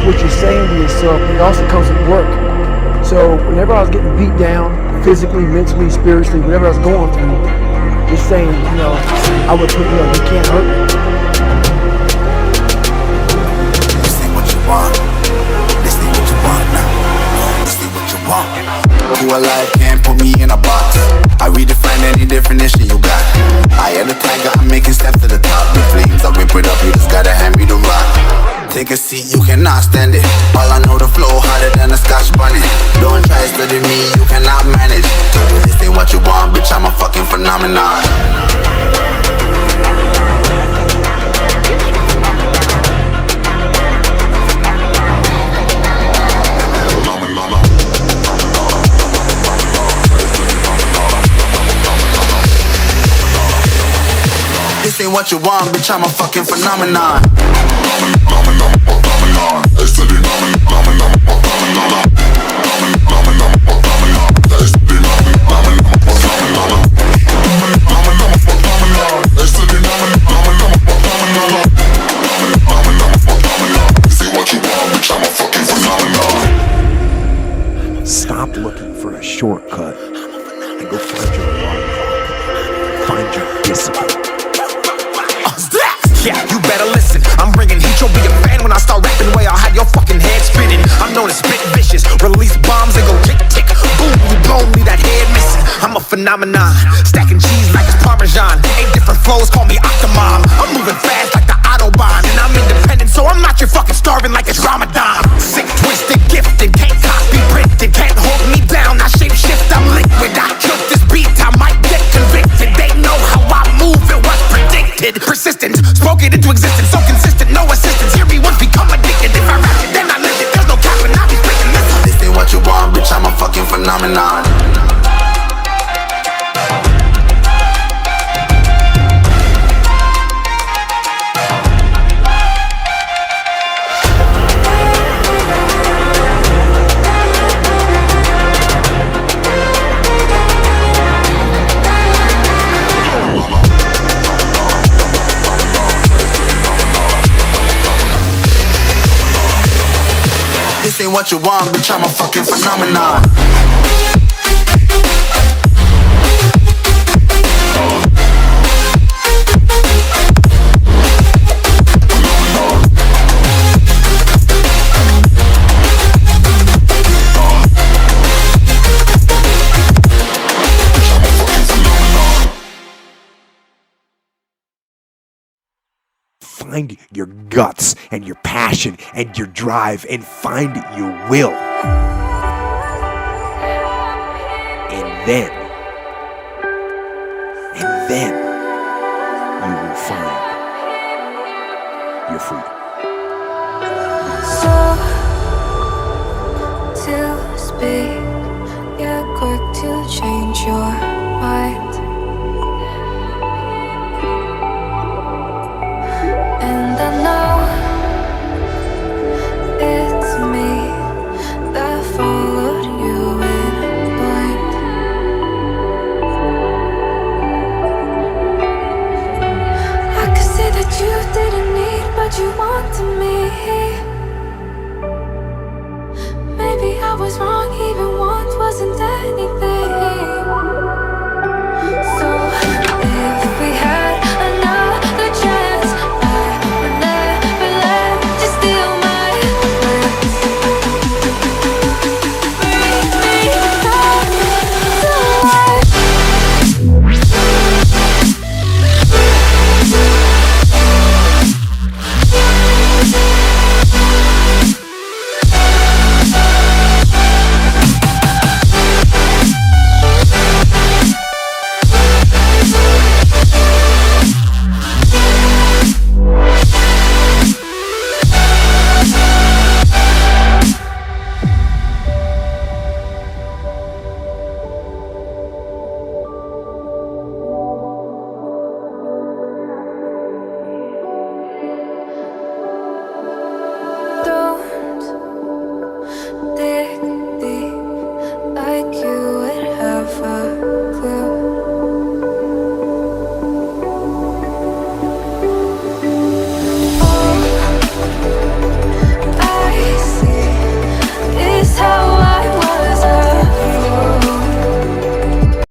what you're saying to yourself, it also comes with work. So whenever I was getting beat down, physically, mentally, spiritually, whatever I was going through, just saying, I would put, you can't hurt me. This ain't what you want. This ain't what you want now. This ain't what you want. Who alive can't put me in a box. I redefine any definition you got. I am the tiger, I'm making steps to the top. The flames, I whip it up, you just gotta hand me the rock. Take a seat, you cannot stand it. All I know, the flow harder than a Scotch bunny. Don't try studying me, you cannot manage. This ain't what you want, bitch, I'm a fucking phenomenon. This ain't what you want, bitch, I'm a fucking phenomenon. Stop looking for a shortcut and go find your alarm clock. Find your discipline. Yeah, you better listen. I'm bringing heat, you'll be a fan when I start rapping. Way I'll have your fucking head spinning. I'm known as spit vicious. Release bombs and go tick tick. Boom, you blown me that head missing. I'm a phenomenon. Stacking cheese like it's Parmesan. 8 different flows, call me Octomom. I'm moving fast like the Autobahn. And I'm independent, so I'm not your fucking starving like it's Ramadan. Sick, twisted, gifted. Can't copy, printed. Can't hold me down. I shape shift, I'm liquid. I killed this beat, I might get convicted. They know how I move, it was predicted. Persistent, spoke it into existence, so consistent, no assistance. Hear me once, become addicted. If I rap it, then I live it. There's no cap, and I'll be breaking this. This ain't what you want, bitch, I'm a fucking phenomenon. This ain't what you want, bitch, I'm a fucking phenomenon. Find your guts and your passion and your drive, and find your will. And then you will find your freedom. So, to speak, you're quick to change your mind. And I know it's me that followed you in blind. I could say that you didn't need what you wanted me. Maybe I was wrong, even want wasn't anything.